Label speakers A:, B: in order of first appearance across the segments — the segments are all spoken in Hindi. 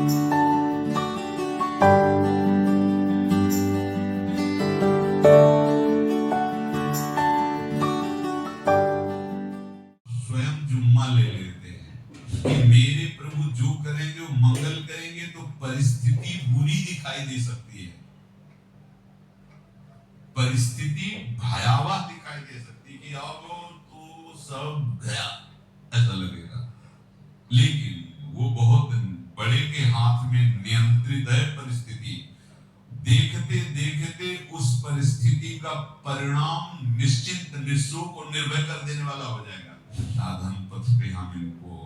A: स्वयं जुम्मा ले लेते हैं कि मेरे प्रभु जो करेंगे वो मंगल करेंगे, तो परिस्थिति बुरी दिखाई दे सकती है, परिस्थिति भयावह दिखाई दे सकती है कि अब तो सब गया ऐसा लगेगा, लेकिन वो बहुत बड़े के हाथ में नियंत्रित है परिस्थिति। देखते देखते उस परिस्थिति का परिणाम निश्चिंत निस्सो को निर्भय कर देने वाला हो जाएगा। साधन पथ पे हम इनको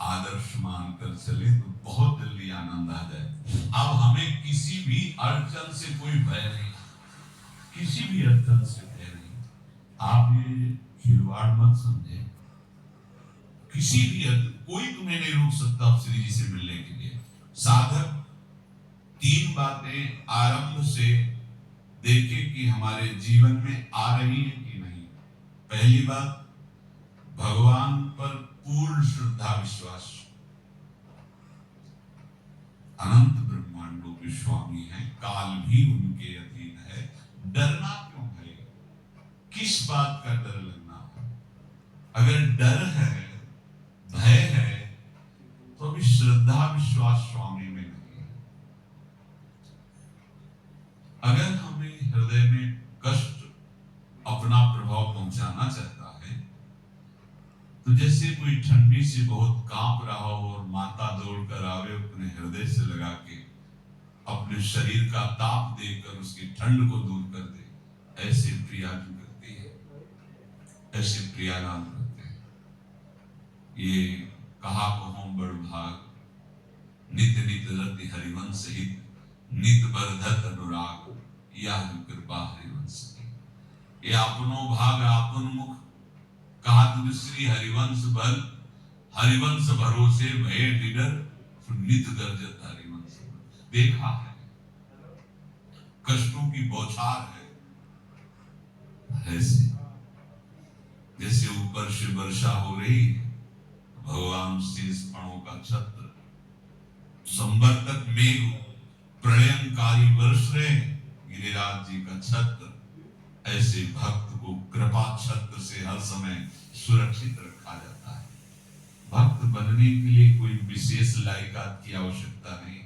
A: आदर्श मानकर चले तो बहुत जल्दी आनंद आ जाए। अब हमें किसी भी अड़चन से कोई भय नहीं, किसी भी अड़चन से भय नहीं। आप ये खिलवाड़ मत समझे, किसी भी कोई तुम्हें नहीं रोक सकता अब श्री जी से मिलने के लिए। साधक तीन बातें आरंभ से देखे कि हमारे जीवन में आ रही है कि नहीं। पहली बात, भगवान पर पूर्ण श्रद्धा विश्वास। अनंत ब्रह्मांडों के स्वामी हैं, काल भी उनके अधीन है, डरना क्यों है? किस बात का डर लगना है? अगर डर है, भय है, तो अभी श्रद्धा विश्वास स्वामी में नहीं है। अगर हमें हृदय में कष्ट अपना प्रभाव पहुंचाना चाहता है, तो जैसे कोई ठंडी से बहुत कांप रहा हो और माता दौड़ कर आवे अपने हृदय से लगा के अपने शरीर का ताप देकर उसकी ठंड को दूर कर दे, ऐसे प्रिया जो करती है, ऐसे प्रियालाल करते हैं। ये कहा कहो बड़ भाग, नित नित रति हरिवंश हित, नित बरधत अनुराग, या कृपा हरिवंश की। ये अपनो भाग आपन मुख, कहा श्री हरिवंश बल, हरिवंश भरोसे भय निडर, नित गर्जत हरिवंश। देखा है, कष्टों की बौछार है, ऐसे जैसे ऊपर से वर्षा हो रही है, भगवान शेष फणों का छत्र, संवर्तक मेघ प्रलयंकारी वर्ष रहे, गिरिराज जी का छत्र, ऐसे भक्त को कृपा छत्र से हर समय सुरक्षित रखा जाता है। भक्त बनने के लिए कोई विशेष लायकात की आवश्यकता नहीं।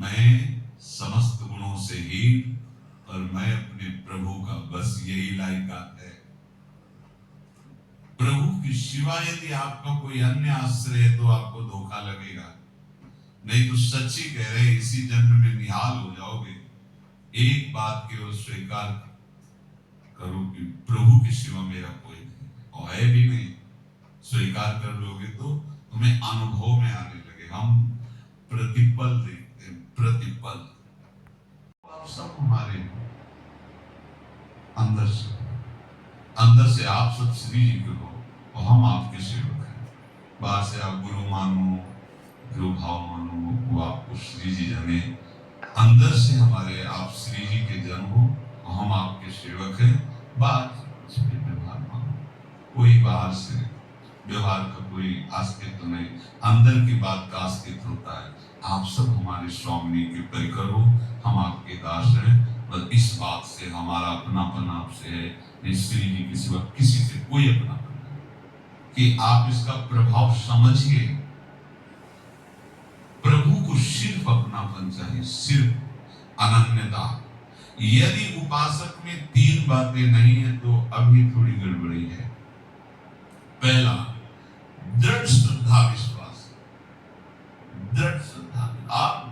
A: मैं समस्त गुणों से हीन और मैं अपने प्रभु का, बस यही लायकात है। प्रभु की सिवा यदि आपका कोई अन्य आश्रय है तो आपको धोखा लगेगा, नहीं तो सच्ची कह रहे इसी जन्म में निहाल हो जाओगे। एक बात केवल स्वीकार करो कि प्रभु की सिवा मेरा कोई नहीं और है भी नहीं। स्वीकार कर लोगे तो तुम्हें अनुभव में आने लगे। हम प्रतिपल देखते हैं, प्रतिपल सब हमारे अंदर से आप सब श्री जी के हो और हम आपके सेवक हैं। बाहर से आप गुरु मानो, जो भाव मानो वो आपको श्री जी जाने। अंदर से हमारे आप श्री जी के जन हो और हम आपके सेवक हैं। बात व्यवहार मानो, कोई बाहर से व्यवहार का कोई अस्तित्व नहीं, अंदर की बात का अस्तित्व होता है। आप सब हमारे स्वामी के परिकर हो, हम आपके दास हैं। बस इस बात से हमारा अपनापन आपसे है, श्री जी के सिवा किसी से कोई अपनापन नहीं, कि आप इसका प्रभाव समझिए। प्रभु को सिर्फ अपनापन चाहिए, सिर्फ अनन्यता। यदि उपासक में तीन बातें नहीं है तो अभी थोड़ी गड़बड़ी है। पहला, दृढ़ श्रद्धा विश्वास। दृढ़ श्रद्धा, आप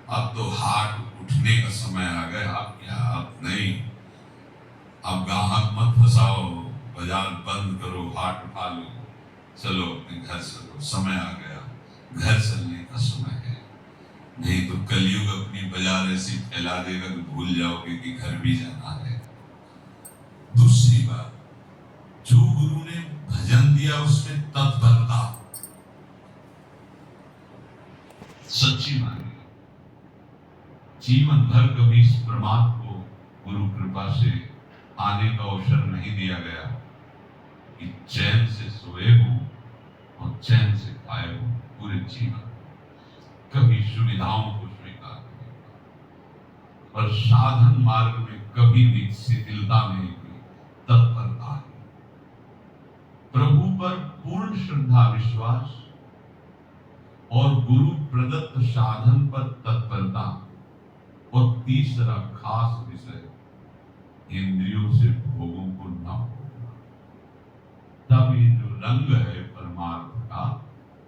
A: अब तो हाथ उठने का समय आ गया। आप क्या, आप नहीं, अब गाहक मत फंसाओ, बाजार बंद करो, हाथ उठा लो, चलो अपने घर चलो, समय आ गया, घर चलने का समय है। नहीं तो कलयुग अपनी बाजार ऐसी फैला देगा कि भूल जाओगे कि घर भी जाना है। दूसरी बात, जो गुरु ने भजन दिया उसमें तत्परता, सच्ची मानी। जीवन भर कभी इस प्रमाद को गुरु कृपा से आने का अवसर नहीं दिया गया कि चैन से सोए हो और चैन से खाए हो पूरे जीवन, कभी सुविधाओं को स्वीकार नहीं, और साधन मार्ग में कभी भी शिथिलता नहीं हुई, तत्परता। प्रभु पर पूर्ण श्रद्धा विश्वास और गुरु प्रदत्त साधन पर तत्परता, और तीसरा खास विषय इंद्रियों से भोगों को न भोगना। तब ये जो रंग है परमार्थ का,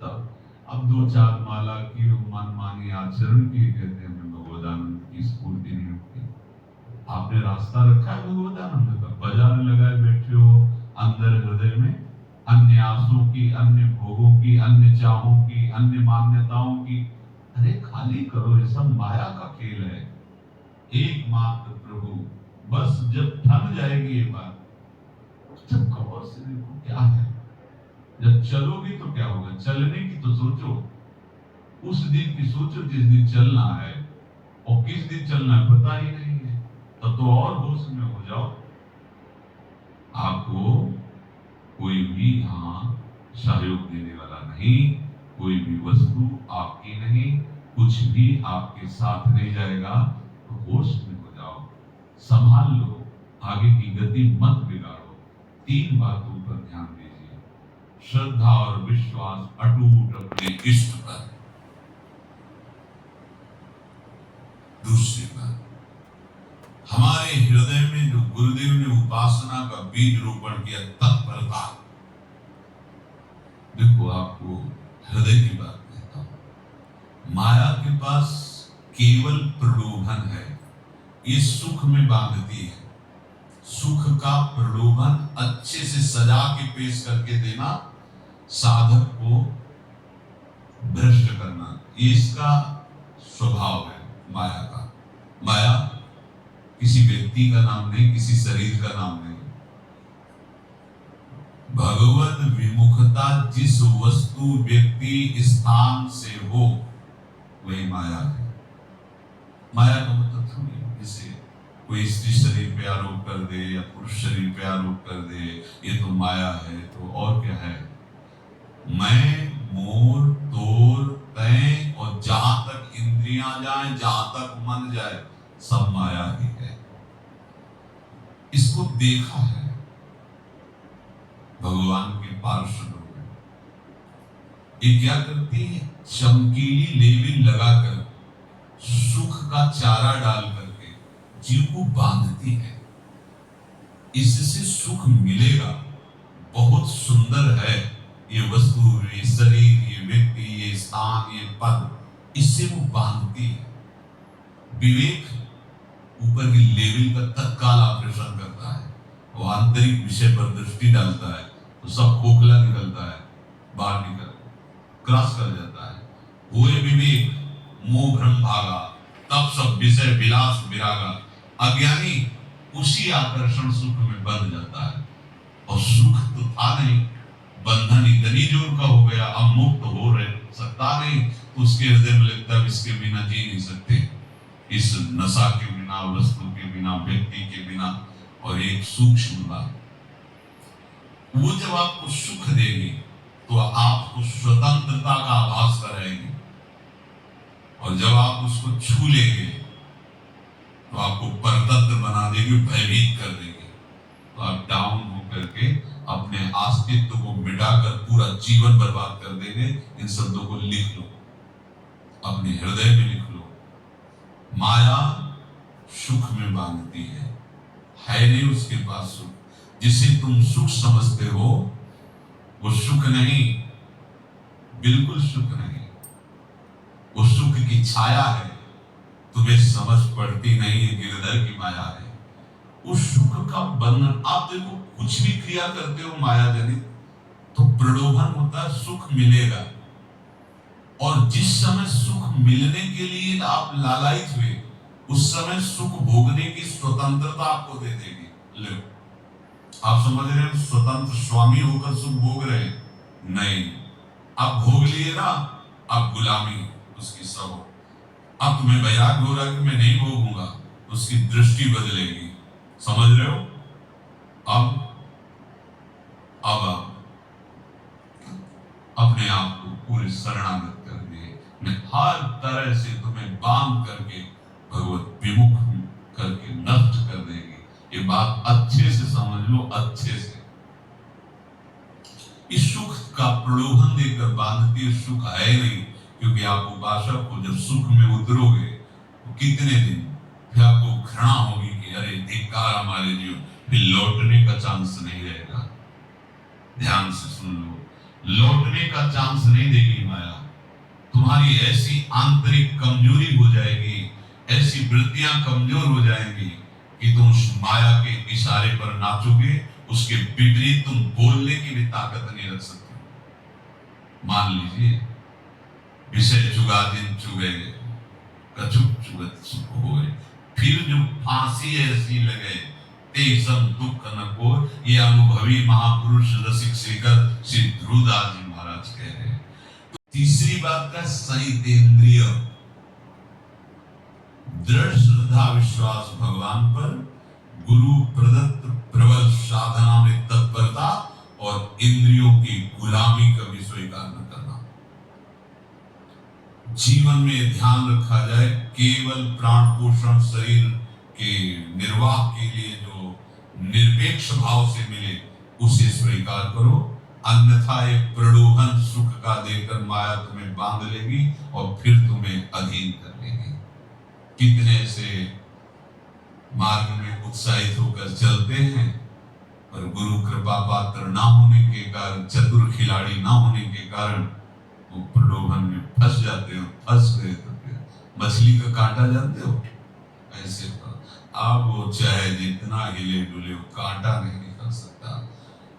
A: तब अब 2-4 माला की मनमानी आचरण की कहते हैं भगवदानंद की स्फूर्ति नहीं होती। आपने रास्ता रखा है भगवदानंद का, बाजार लगाए बैठे हो अंदर हृदय में अन्य आंसू की, अन्य भोगों की, अन्य चाहों की, अन्य मान्यताओं की। अरे खाली करो, ये सब माया का खेल है। एकमात्र प्रभु, बस जब थक जाएगी ये बात, जब गौर से देखो क्या है, जब चलोगी तो क्या होगा, चलने की तो सोचो, उस दिन की सोचो जिस दिन चलना है, और किस दिन चलना है पता ही नहीं है, तब तो और होश में हो जाओ। आपको कोई भी यहाँ सहयोग देने वाला नहीं, कोई भी वस्तु आपकी नहीं, कुछ भी आपके साथ नहीं जाएगा। तो होश में हो जाओ, संभाल लो, आगे की गति मत बिगाड़ो। 3 बातों पर ध्यान दीजिए, श्रद्धा और विश्वास अटूट अपने इष्ट पर। दूसरी बात, हमारे हृदय में जो गुरुदेव ने उपासना का बीज रोपण किया, तत्परता। देखो आपको हृदय की बात कहता हूं, माया के पास केवल प्रलोभन है, ये सुख में बांधती है। सुख का प्रलोभन अच्छे से सजा के पेश करके देना, साधक को भ्रष्ट करना, ये इसका स्वभाव है माया का। माया किसी व्यक्ति का नाम नहीं, किसी शरीर का नाम नहीं। भगवत विमुखता जिस वस्तु व्यक्ति स्थान से हो, वही माया है। माया का मतलब थोड़ी जैसे कोई स्त्री शरीर पे आरोप कर दे या पुरुष शरीर पे आरोप कर दे, ये तो माया है। तो और क्या है? मैं, मोर, तोर, तय, और जहां तक इंद्रियां जाएं, जहां तक मन जाए, सब माया ही है। इसको देखा है भगवान के पार्षदों में। ये क्या करती है? चमकीली लेविन लगाकर, सुख का चारा डाल करके जीव को बांधती है। इससे सुख मिलेगा, बहुत सुंदर है ये वस्तु, ये शरीर, ये व्यक्ति, ये स्थान, ये पद, इससे वो बांधती है। विवेक ऊपर की लेवल का तत्काल ऑपरेशन करता है, वो आंतरिक विषय पर दृष्टि डालता है तो सब खोखला निकलता है, बाहर निकल क्रॉस कर जाता है। वो विवेक, मोह भ्रम भागा, तब सब विषय विलास विरागा। अज्ञानी उसी आकर्षण सुख में बंध जाता है, और सुख तो था नहीं, बंधन इतनी जोर का हो गया, अब मुक्त हो रहे सकता नहीं, तो उसके हृदय में लगता है इसके बिना जी नहीं सकते, इस नशा के बिना, वस्तु के बिना, व्यक्ति के बिना। और एक सूक्ष्म बात, वो जब आपको सुख देगी तो आपको स्वतंत्रता का आभास कराएगी, और जब आप उसको छू लेंगे तो आपको परतंत्र बना देगी, भयभीत कर देगी। तो आप डाउन होकर के अपने अस्तित्व को मिटाकर पूरा जीवन बर्बाद कर देंगे। इन शब्दों को लिख लो, अपने हृदय में लिख लो। माया सुख में बांधती है नहीं उसके पास सुख। जिसे तुम सुख समझते हो वो सुख नहीं, बिल्कुल सुख नहीं, वो सुख की छाया है, तुम्हें समझ पड़ती नहीं है, गिरधर की माया है। उस सुख का बंधन, आप देखो कुछ भी क्रिया करते हो माया जनित, तो प्रलोभन होता है सुख मिलेगा, और जिस समय सुख मिलने के लिए आप लालायित हुए, उस समय सुख भोगने की स्वतंत्रता आपको दे देगी। लो, आप समझ रहे हैं, स्वतंत्र स्वामी होकर सुख भोग रहे हैं? नहीं, आप भोग लिए ना, आप गुलामी उसकी सब हो। अब तुम्हें वैराग्य हो रहा है कि मैं नहीं भोगूंगा, उसकी दृष्टि बदलेगी। समझ रहे हो? अब अपने आप को पूरे शरणागत कर दे, मैं हर तरह से तुम्हें बांध करके भगवत विमुख करके नष्ट कर देगी। ये बात अच्छे से समझ लो, अच्छे से। इस सुख का प्रलोभन देकर बांधती है, सुख है नहीं, क्योंकि आप उपासक को जब सुख में उतरोगे तो कितने दिन फिर आपको घृणा होगी कि अरे धिक्कार हमारे जीवन, फिर लौटने का चांस नहीं रहेगा। ध्यान से सुन लो, लौटने का चांस नहीं देगी माया। तुम्हारी ऐसी आंतरिक कमजोरी हो जाएगी, ऐसी वृत्तियां कमजोर हो जाएंगी कि तुम उस माया के इशारे पर नाचोगे, उसके विपरीत तुम बोलने की भी ताकत नहीं रख सकते। मान लीजिए विषय चुगा दिन चुगे, कछुक चुगत सुख होए, फिर जो फांसी ऐसी लगे तेसम दुख न को, ये अनुभवी महापुरुष रसिक शेखर श्री ध्रुवदास जी महाराज कह रहे हैं। तो तीसरी बात का संयतेंद्रिय, दृढ़ श्रद्धा विश्वास भगवान पर, गुरु प्रदत्त प्रबल साधना में तत्परता और इंद्रियों की गुलामी कभी स्वीकार न करना। जीवन में ध्यान रखा जाए, केवल प्राण पोषण शरीर के निर्वाह के लिए जो निरपेक्ष भाव से मिले उसे स्वीकार करो, अन्यथा एक प्रलोभन सुख का देकर माया तुम्हें बांध लेगी और फिर तुम्हें अधीन कर लेगी। कितने से मार्ग में उत्साहित होकर चलते हैं, पर गुरु कृपा पात्र ना होने के कारण, चतुर खिलाड़ी ना होने के कारण वो प्रलोभन में फंस जाते हो। फंस गए तो फिर मछली का कांटा जानते हो, ऐसे अब वो चाहे जितना हिले डुले वो कांटा नहीं निकल सकता,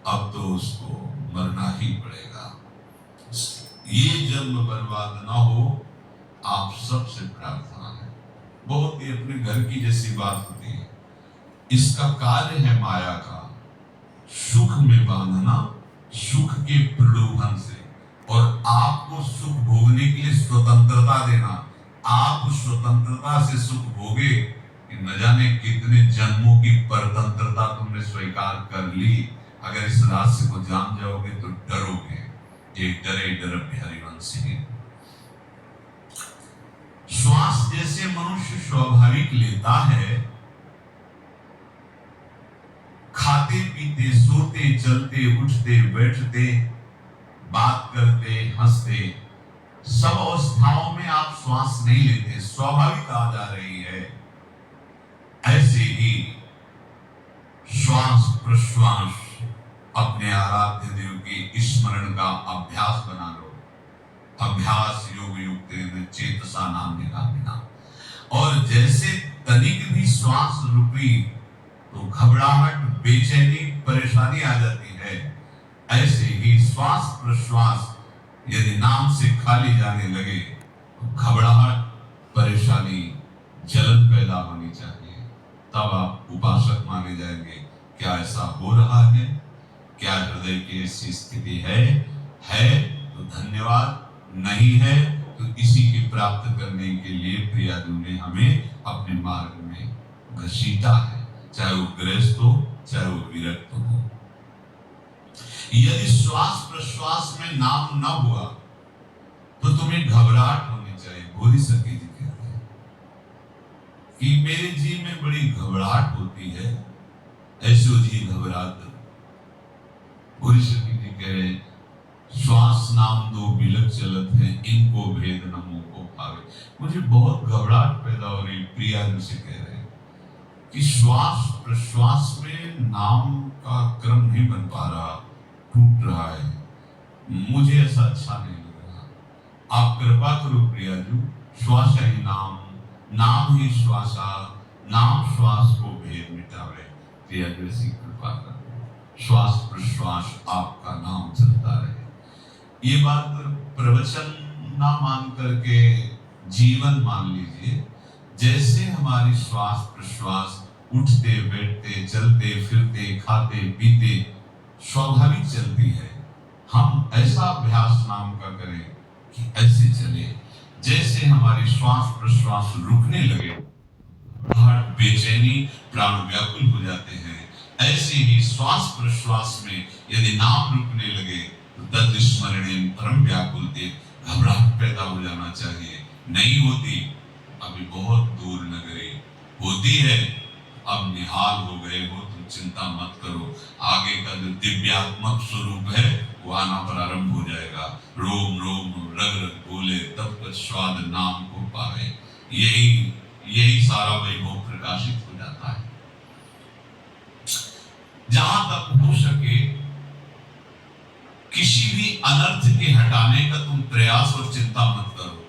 A: अब तो उसको मरना ही पड़ेगा। ये जन्म बर्बाद ना हो, आप सबसे प्रार्थना है। बहुत ही अपने घर की जैसी बात होती है। इसका कार्य है माया का सुख में बांधना, सुख के प्रलोभन से, और आपको सुख भोगने के लिए स्वतंत्रता देना। आप उस स्वतंत्रता से सुख भोगे कि न जाने कितने जन्मों की परतंत्रता तुमने स्वीकार कर ली। अगर इस रहस्य को जान जाओगे तो डरोगे। ये डरे डर हरिवंशी। श्वास जैसे मनुष्य स्वाभाविक लेता है, खाते पीते सोते चलते उठते बैठते बात करते हंसते, सब अवस्थाओं में आप श्वास नहीं लेते, स्वाभाविक आ जा रही है। ऐसे ही श्वास प्रश्वास अपने आराध्य देव के स्मरण का अभ्यास बना लो। अभ्यास योग युक्त चेतसा नाम निकालना। और जैसे तनिक भी श्वास रुकी तो घबराहट, बेचैनी, परेशानी आ जाती है, ऐसे ही श्वास प्रश्वास यदि नाम से खाली जाने लगे तो घबराहट, परेशानी, जलन पैदा होनी चाहिए। तब आप उपासक माने जाएंगे। क्या ऐसा हो रहा है? क्या हृदय की ऐसी स्थिति है तो धन्यवाद, नहीं है तो इसी की प्राप्त करने के लिए प्रियाजू ने हमें अपने मार्ग में घसीटा है, चाहे वो गृहस्थ हो चाहे वो विरक्त हो। यदि श्वास प्रश्वास में नाम न हुआ तो तुम्हें घबराहट होनी चाहिए। भोरी सखी जी कहते हैं कि मेरे जी में बड़ी घबराहट होती है, ऐसो जी घबरात। भोरी सखी जी कह रहे श्वास नाम दो बिलक चलत है, इनको भेद न मुंह को पावे। मुझे बहुत घबराहट पैदा हो रही। प्रिया जी से कह रहे कि श्वास प्रश्वास में नाम का क्रम नहीं बन पा रहा, टूट रहा है, मुझे ऐसा अच्छा नहीं लग रहा। आप कृपा करो प्रियाजू, श्वास ही नाम, नाम ही श्वासा, नाम श्वास को भेद मिटावे। प्रियाजू ऐसी कृपा करो, श्वास प्रश्वास आपका नाम चलता रहे। ये बात प्रवचन ना मान करके जीवन मान लीजिए। जैसे हमारी श्वास प्रश्वास उठते बैठते चलते फिरते खाते पीते स्वाभाविक चलती है, हम ऐसा अभ्यास नाम का करें कि ऐसे चले जैसे हमारी श्वास प्रश्वास रुकने लगे, हार्ट बेचैनी, प्राण व्याकुल हो जाते हैं। ऐसे ही श्वास प्रश्वास में यदि नाम रुकने लगे तो तद स्मरणे परम व्याकुलते, घबराहट पैदा हो जाना चाहिए, नहीं होती अभी बहुत दूर नगरी, होती है अब निहाल हो गए हो, तुम चिंता मत करो, आगे का जो दिव्यात्मक स्वरूप है वो आना प्रारंभ हो जाएगा। रोम रोम रग रग बोले तब तक स्वाद नाम को पावे, यही सारा वैभव प्रकाशित हो जाता है। जहां तक हो सके किसी भी अनर्थ के हटाने का तुम प्रयास और चिंता मत करो।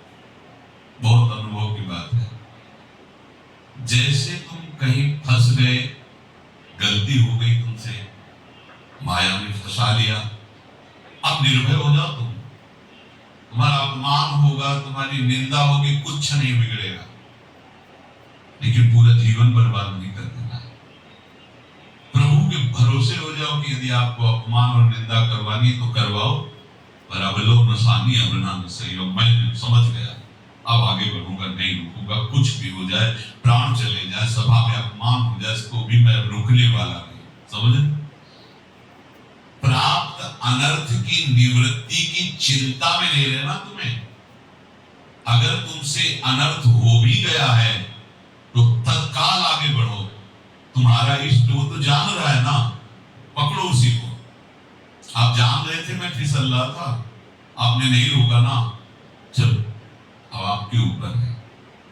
A: बहुत अनुभव की बात है, जैसे तुम कहीं फंस गए, गलती हो गई तुमसे, माया ने फंसा लिया, अब निर्भय हो जाओ तुम, तुम्हारा अपमान होगा, तुम्हारी निंदा होगी, कुछ नहीं बिगड़ेगा, लेकिन पूरा जीवन बर्बाद नहीं कर देना है। प्रभु के भरोसे हो जाओ कि यदि आपको अपमान और निंदा करवानी तो करवाओ, पर अब लोग नसानी अबना न सही हो, मैं समझ गया, अब आगे बढ़ूंगा, नहीं रुकूंगा, कुछ भी हो जाए, प्राण चले जाए, सभा में अपमान हो जाए, इसको भी मैं रुकने वाला नहीं। समझे? प्राप्त अनर्थ की निवृत्ति की चिंता में नहीं रहना तुम्हें। अगर तुमसे अनर्थ हो भी गया है तो तत्काल आगे बढ़ो, तुम्हारा इष्ट वो तो जान रहा है ना, पकड़ो उसी को। आप जान रहे थे मैं फिसल रहा था, आपने नहीं रोका ना, चलो अब आपके ऊपर है,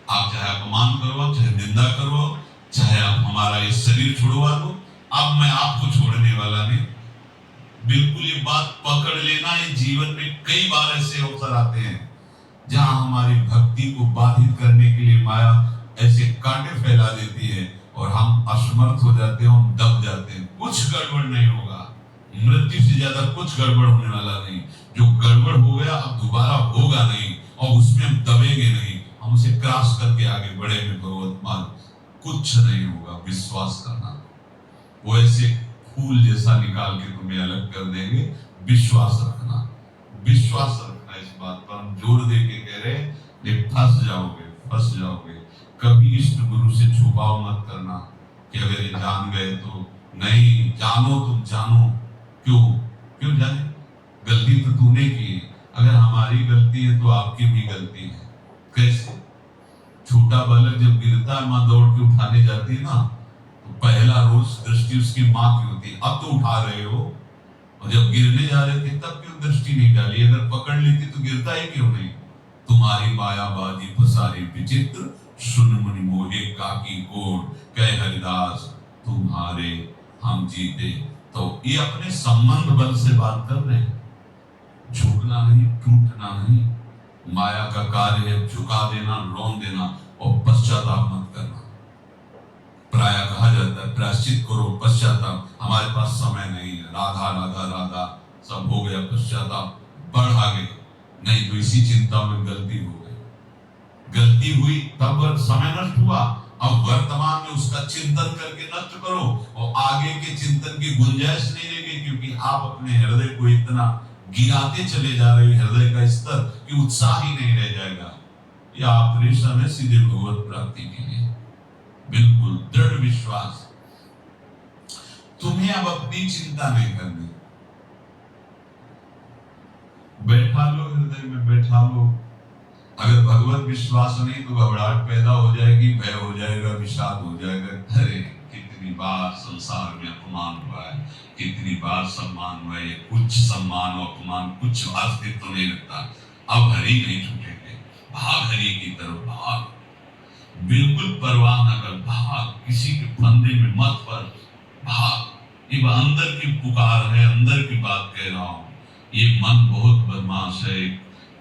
A: आप चाहे अपमान करवाओ, चाहे निंदा करवाओ, चाहे आप हमारा ये शरीर छुड़वा दो, अब मैं आपको छोड़ने वाला नहीं। बिल्कुल ये बात पकड़ लेना। ये जीवन में कई बार ऐसे अवसर आते हैं जहां हमारी भक्ति को बाधित करने के लिए माया ऐसे कांटे फैला देती है और हम असमर्थ हो जाते हैं, हम दब जाते हैं। कुछ गड़बड़ नहीं होगा, मृत्यु से ज्यादा कुछ गड़बड़ होने वाला नहीं। जो गड़बड़ हो गया अब दोबारा होगा नहीं, और उसमें हम दबेंगे नहीं, हम उसे क्रॉस करके आगे बढ़ेंगे भगवत मार्ग, कुछ नहीं होगा। विश्वास करना, वो ऐसे फूल जैसा निकाल के तुम्हें अलग कर देंगे। विश्वास रखना, विश्वास रखना, इस बात पर हम जोर दे के कह रहे हैं, फंस जाओगे, फंस जाओगे। कभी इष्ट गुरु से छुपाव मत करना कि अगर ये जान गए तो, नहीं, जानो, तुम जानो। क्यों जाने? गलती तो तूने की है, अगर हमारी गलती है तो आपकी भी गलती है। कैसे? छोटा बालक जब गिरता है, माँ दौड़ के उठाने जाती है ना, तो पहला रोज दृष्टि उसकी माँ की होती है, अब तो उठा रहे हो, और जब गिरने जा रहे थे तब क्यों दृष्टि नहीं डाली? अगर पकड़ लेती तो गिरता ही क्यों नहीं? तुम्हारी मायाबाजी पसारी विचित्र, सुन मुनि मोहे काकी कोट, कह हरिदास तुम्हारे हम जीते। तो ये अपने संबंध बल से बात कर रहे हैं, झुकना नहीं, टूटना नहीं। माया का कार्य है झुका देना, रोन देना और पश्चाताप मत करना। प्राय कहा जाता है प्रायश्चित करो, पश्चाताप। हमारे पास समय नहीं है, राधा राधा राधा सब हो गया, पश्चाताप बढ़ आगे नहीं, तो इसी चिंता में गलती हो गई, गलती हुई तब समय नष्ट हुआ। अब वर्तमान में उसका चिंतन करके नष्ट करो, और आगे के चिंतन की गुंजाइश नहीं रहेगी, क्योंकि आप अपने हृदय को इतना गिराते चले जा रहे हैं, हृदय का स्तर, कि उत्साह ही नहीं रह जाएगा। यह ऑपरेशन है सीधे भगवत प्राप्ति के लिए। बिल्कुल दृढ़ विश्वास, तुम्हें अब अपनी चिंता नहीं करनी। बैठा लो, हृदय में बैठा लो। अगर भगवत विश्वास नहीं तो घबराहट पैदा हो जाएगी, भय हो जाएगा, विषाद हो जाएगा। अरे कितनी बार संसार में अपमान हुआ है, कितनी बार सम्मान हुआ है, कुछ सम्मान और अपमान कुछ अस्तित्व तो नहीं रखता। अब हरि नहीं छूटेंगे, भाग हरि की तरफ भाग, बिल्कुल परवाह न कर, भाग, किसी के फंदे में मत पड़, भाग। ये अंदर की पुकार है, अंदर की बात कह रहा हूं। ये मन बहुत बदमाश है,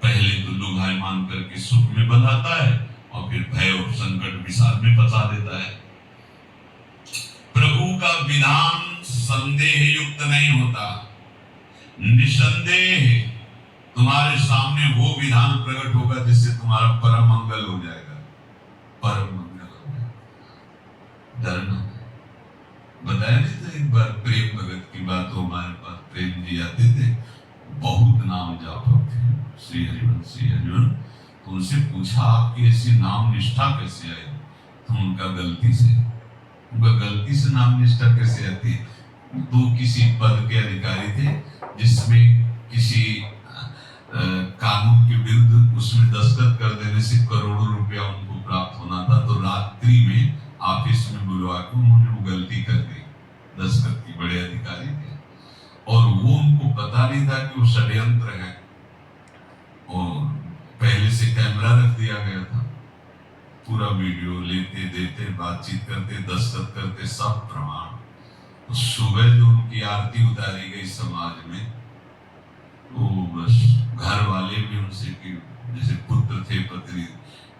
A: पहले तो लुभायमान करके सुख में बंधाता है और फिर भय और संकट विषाद में फंसा देता है। प्रभु का विधान संदेह युक्त नहीं होता, निसंदेह तुम्हारे सामने वो विधान प्रकट होगा जिससे तुम्हारा परम मंगल हो जाएगा, परम मंगल हो जाएगा। डरना बताया नहीं था एक बार, प्रेम भगत की बात हो, हमारे पास प्रेम जी आते थे, बहुत नाम जापक थे, श्री हरिवंश श्री हरिवंश। तो उनसे पूछा आपकी ऐसी नाम निष्ठा कैसे आई? तो उनका गलती से नाम निष्ठा कैसे आती? तो किसी पद के अधिकारी थे जिसमें किसी पता नहीं था कि वो षड्यंत्र है, और पहले से कैमरा रख दिया गया था, पूरा वीडियो लेते देते बातचीत करते दस्तखत करते सब प्रमाण। तो सुबह जो उनकी आरती उतारी गई समाज में, वो बस घर वाले भी उनसे कि जैसे पुत्र थे पत्नी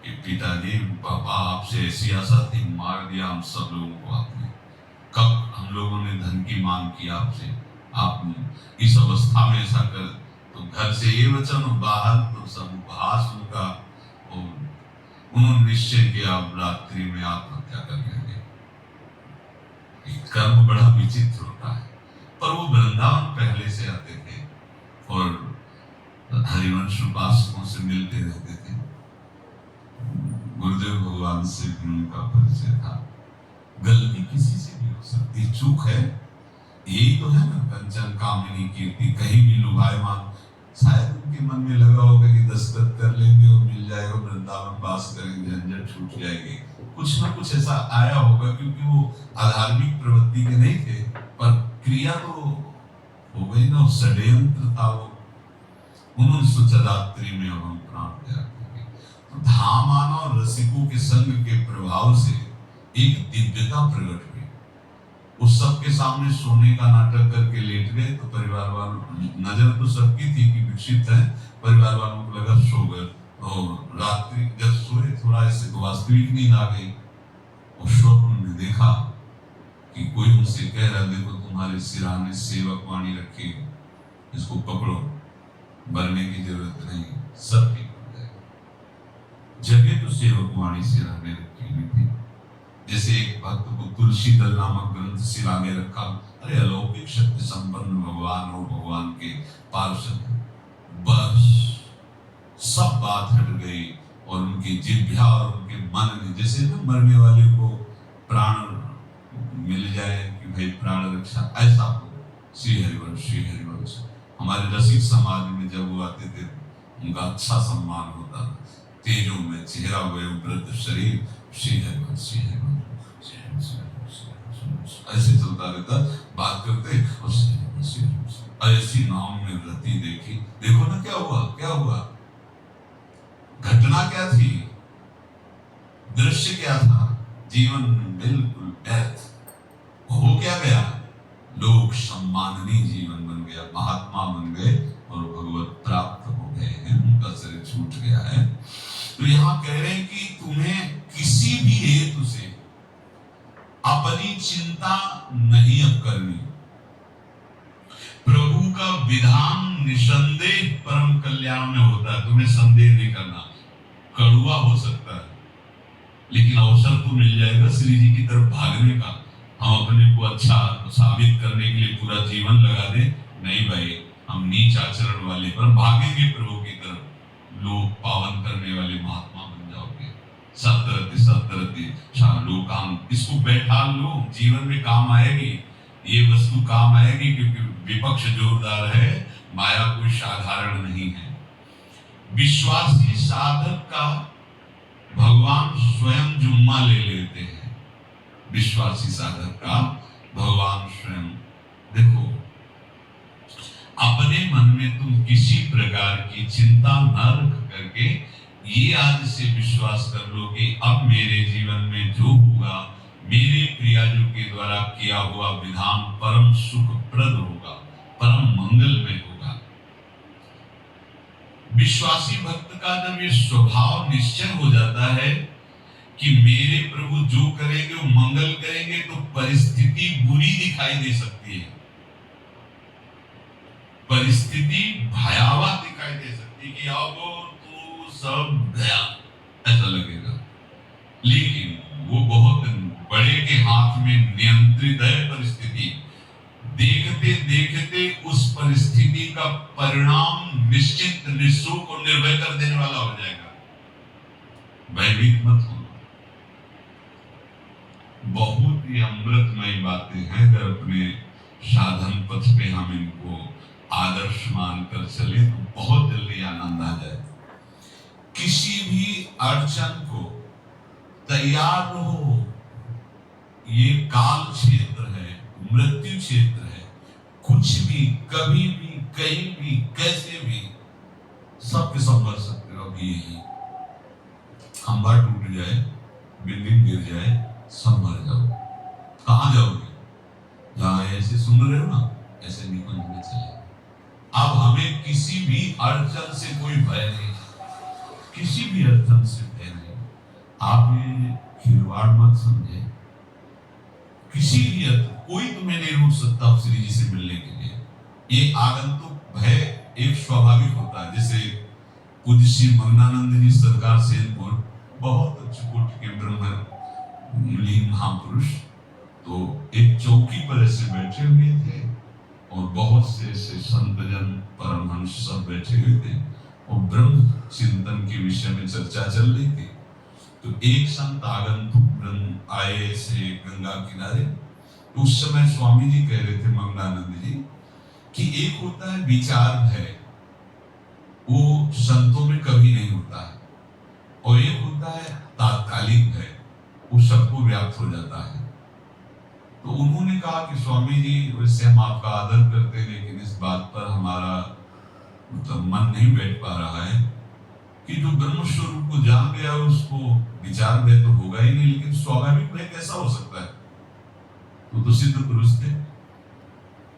A: कि पिताजी पापा आपसे ऐसी आशा थी, मार दिया हम सब लोगों को आपने, कब हम लोगों ने धन की मांग की आपसे, आप इस अवस्था में ऐसा कर, तो घर से ये वचन बाहर तो सब उपहास उनका, उन्होंने निश्चय किया अब रात्रि में आत्महत्या कर लेंगे। कर्म बड़ा विचित्र होता है, पर वो वृंदावन पहले से आते थे और हरिवंश उपासकों से मिलते रहते थे। गुरुदेव भगवान से भी उनका परिचय था। गलती किसी से भी हो सकती, चूक है, यही तो है ना कंचन कामिनी कीर्ति, कहीं भी लुभायमान। शायद उनके मन में लगा होगा कि दस्तखत कर लेंगे और मिल जाएगा, वृंदावन वास करेंगे, झंझट छूट जाएगी, कुछ ना कुछ ऐसा आया होगा, क्योंकि वो अधार्मिक प्रवृत्ति के नहीं थे, पर क्रिया तो हो गई ना, षड्यंत्र था वो। उन्होंने सोचा रात्रि में अब हम प्राण त्याग देंगे। तो धाम आना और रसिकों के संग के प्रभाव से एक दिव्यता प्रकट हुई। उस सबके सामने सोने का नाटक करके लेट गए, तो परिवार वालों, नजर तो सबकी थी कि विक्षिप्त है, परिवार वालों को लगा सो गए, और रात्रि जब सोए थोड़ा ऐसे वास्तविक नींद आ गई, और स्वप्न में देखा कि कोई उनसे कह रहा, देखो तुम्हारे सिराने सेवक वाणी रखी, इसको पकड़ो, मरने की जरूरत नहीं, सब ठीक हो जाएगा। जगह तो सेवक वाणी सिराने रखी हुई थी, जैसे एक भक्त को तुलसी दल नामक ग्रंथ सिराने रखा। अरे अलौकिक शक्ति संपन्न भगवान और भगवान के पार्षद, बस सब बात हट गई, और उनकी जिह्वा और उनके मन में, जैसे ना मरने वाले को प्राण मिल जाए कि भाई प्राण रक्षा, ऐसा हो। श्री हरिवंश, श्री हरिवंश। हमारे रसिक समाज में जब वो आते थे, उनका अच्छा सम्मान होता था, तेजों में चेहरा वयोवृद्ध शरीर, श्री हरिवंश, श्री हरिवंश, ऐसे चलता रहता, बात करते और ऐसी नाम में रति देखी। देखो ना क्या हुआ, क्या हुआ, घटना क्या थी, दृश्य क्या था, जीवन बिल्कुल व्यर्थ हो क्या गया, लोक सम्माननीय जीवन बन गया, महात्मा बन गए और भगवत प्राप्त हो गए हैं, उनका शरीर छूट गया है। तो यहाँ कह रहे हैं कि तुम्हें किसी भी हेतु से अपनी चिंता नहीं अब करनी, प्रभु का विधान निसंदेह परम कल्याण में होता है, तुम्हें संदेह नहीं करना। कड़ुआ हो सकता है, लेकिन अवसर तो मिल जाएगा श्री जी की तरफ भागने का। हम अपने को अच्छा साबित करने के लिए पूरा जीवन लगा दें, नहीं भाई, हम नीच आचरण वाले पर भागेंगे प्रभु की तरफ, लोग पावन करने वाले महात्मा बन जाओगे। सतरति सतरति लोकाम, इसको बैठा लो, जीवन में काम आएगी, ये वस्तु काम आएगी, क्योंकि विपक्ष जोरदार है, माया कोई साधारण नहीं है। विश्वासी साधक का भगवान स्वयं जुम्मा ले लेते हैं, विश्वासी साधक का भगवान स्वयं। देखो, अपने मन में तुम किसी प्रकार की चिंता न रख करके ये आज से विश्वास कर लो कि अब मेरे जीवन में जो होगा, मेरे प्रियाजू के द्वारा किया हुआ विधान परम सुखप्रद होगा, परम मंगलमय होगा। विश्वासी भक्त का जब ये स्वभाव निश्चय हो जाता है कि मेरे प्रभु जो करेंगे वो मंगल करेंगे, तो परिस्थिति बुरी दिखाई दे सकती है, परिस्थिति भयावह दिखाई दे सकती है कि अब तो सब गया, ऐसा लगेगा। लेकिन वो बहुत बड़े के हाथ में नियंत्रित है परिस्थिति। देखते देखते उस परिस्थिति का परिणाम निश्चित निःशुल्क और निर्भय कर देने वाला हो जाएगा। भयभीत मत हो। बहुत ही अमृतमय बातें हैं, अगर अपने साधन पथ पे हम इनको आदर्श मानकर चले तो बहुत जल्दी आनंद आ जाए। किसी भी अड़चन को तैयार रहो, ये काल क्षेत्र है, मृत्यु क्षेत्र है, कुछ भी कभी भी कहीं भी कैसे भी सबके सब मर सकते हो। अभी यही खंभा टूट जाए, बिल्डिंग गिर जाए, सब मर जाओ, कहां जाओगे? जहां ऐसे सुन रहे हो ना, ऐसे निकुंज में चले। अब हमें किसी भी अड़चन से कोई भय नहीं, किसी भी अड़चन से भय नहीं। आप ये खिलवाड़ मत समझे, किसी भी अड़चन कोई तुम्हें नहीं रोक सकता श्री जी से मिलने के लिए। ये आगंतुक भय एक स्वाभाविक होता है। जैसे पूज्य श्री मंगनानंद जी सरकार सेनपुर, बहुत उच्च कोटि के ब्रह्मलीन महापुरुष, तो एक चौकी पर ऐसे बैठे हुए थे और बहुत से ऐसे संतजन परमहंस सब बैठे हुए थे और ब्रह्म चिंतन के विषय में चर्चा चल रही थी। तो एक संत आगंतुक ब्रह्म आए से गंगा किनारे। तो उस समय स्वामी जी कह रहे थे मंगनानंद जी कि एक होता है विचार भय, वो संतों में कभी नहीं होता है, और एक होता है तात्कालिक भय, वो सबको व्याप्त हो जाता है। तो उन्होंने कहा कि स्वामी जी वैसे हम आपका आदर करते हैं, लेकिन इस बात पर हमारा मतलब मन नहीं बैठ पा रहा है कि जो ब्रह्म स्वरूप को जान गया उसको विचार भय तो होगा ही नहीं, लेकिन स्वाभाविक भय कैसा हो सकता है? तो सिद्ध पुरुष थे।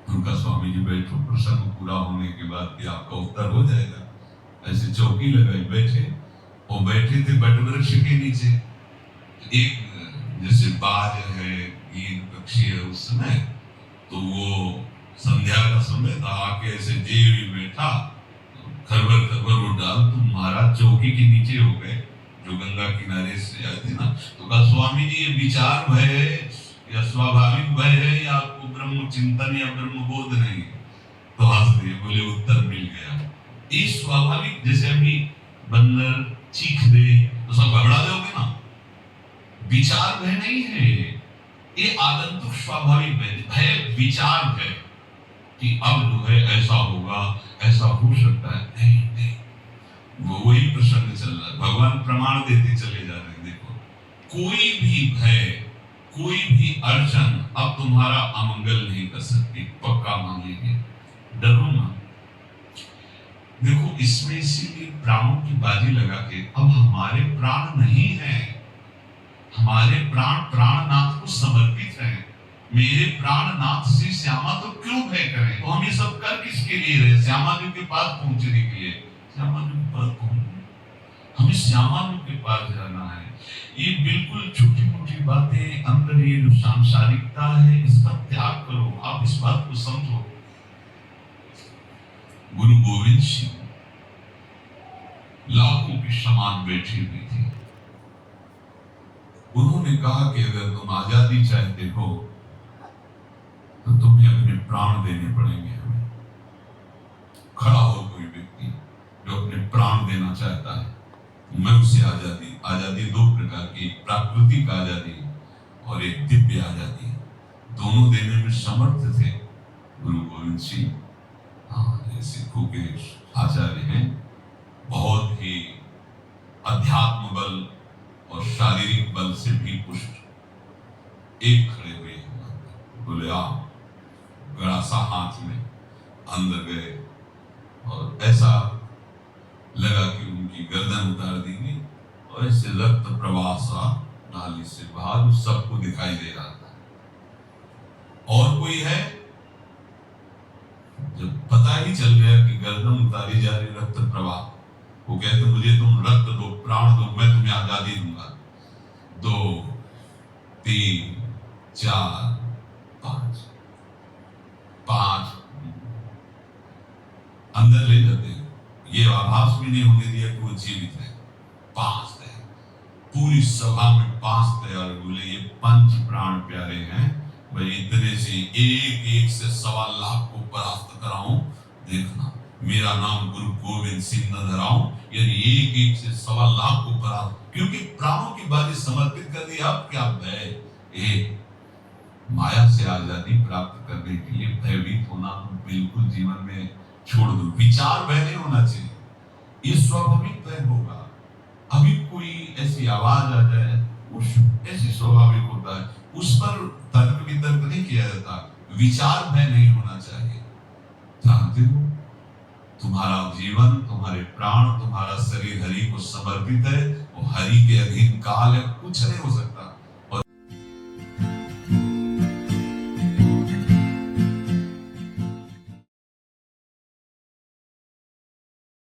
A: उनका स्वामी जी बैठो, प्रसंग पूरा होने के बाद कि आपका उत्तर हो जाएगा। ऐसे चौकी लगाई बैठे, और बैठे थे बटवृक्ष के नीचे। एक जैसे बाज है, गीत पक्षी है, उस समय तो वो संध्या का समय था, आके ऐसे जेवी बैठा, खरबर खरबर उठ डाल, तो महाराज चौकी के नीचे हो गए, जो गंगा किनारे से आए थे ना। तो कहा स्वामी जी ये विचार भय है या स्वाभाविक भय है, या आपको ब्रह्म चिंतन या ब्रह्म बोध नहीं? तो हंस दिए, बोले उत्तर मिल गया। इस स्वाभाविक, जैसे अभी बंदर चीख दे तो सब घबरा जाओगे ना, विचार भय नहीं है ये आगंतुक स्वाभाविक भय, विचार भय कि अब जो है ऐसा होगा, ऐसा हो सकता है। नहीं नहीं, वो वही प्रसंग चल रहा है। भगवान प्रमाण देते चले जा रहे हैं। देखो, कोई भी भय, कोई भी अड़चन अब तुम्हारा अमंगल नहीं कर सकती, पक्का मान लीजिए, डरो मत। देखो, इसमें इसीलिए प्राणों की बाजी लगा के, अब हमारे प्राण नहीं है, हमारे प्राण प्राणनाथ को समर्पित है। मेरे प्राणनाथ श्री श्यामा तो क्यों भय करें? तो हम ये सब कर किसके लिए रहे? श्यामा जी के पास पहुंचने के लिए। श्यामा जी के पास पहुंचने, हमें श्यामा जी के पास जाना है। ये बिल्कुल छोटी मोटी बातें, अंदर ये जो सांसारिकता है, इसका त्याग करो। आप इस बात को समझो। गुरु गोविंद सिंह लाखों के समान बैठे हुए थे। उन्होंने कहा कि अगर तुम आजादी चाहते हो तो तुम्हें अपने प्राण देने पड़ेंगे। हमें खड़ा हो कोई व्यक्ति जो अपने प्राण देना चाहता है, मैं उसे आजादी, आजादी दो प्रकार की, प्राकृतिक आजादी और एक दिव्य आजादी, दोनों देने में समर्थ थे गुरु गोविंद सिंह। हाँ, सिखों के आचार्य हैं, बहुत ही अध्यात्म बल और शारीरिक बल से भी पुष्ट। एक खड़े हुए, बोले आप, गड़ा सा हाथ में अंदर गए और ऐसा लगा कि उनकी गर्दन उतार देंगे, और ऐसे रक्त प्रवाह सा नाली से बाहर सबको दिखाई दे रहा था। और कोई है? जब पता ही चल गया कि गर्दन उतारी जा रही, रक्त प्रवाह, वो कहते मुझे तुम रक्त दो, प्राण दो, मैं तुम्हें आजादी दूंगा। 2 3 4 5 अंदर ले जाते, ये आभास भी नहीं होने दिया कि वो जीवित है। 5 थे, पूरी सभा में 5 थे, और बोले ये पंच प्राण प्यारे हैं भाई, इतने से एक एक से 1.25 लाख को परास्त कराऊं, देखना मेरा नाम गुरु गोविंद सिंह न धराऊं, यानी एक एक से 1.25 लाख को परास्त, क्योंकि प्राणों की बाजी समर्पित कर दी। अब क्या भय? एक माया से आजादी प्राप्त करने के लिए भयभीत होना बिल्कुल जीवन में छोड़ दो। विचार भय नहीं होना चाहिए, ये स्वाभाविक भय होगा। अभी कोई ऐसी आवाज आ जाए, उस ऐसी स्वाभाविक होता है, उस पर तर्क वितर्क नहीं किया जाता। विचार भय नहीं होना चाहिए। जानते हो तुम्हारा जीवन, तुम्हारे प्राण, तुम्हारा शरीर हरि को समर्पित है, वो हरि के अधीन काल है, कुछ नहीं हो सकता।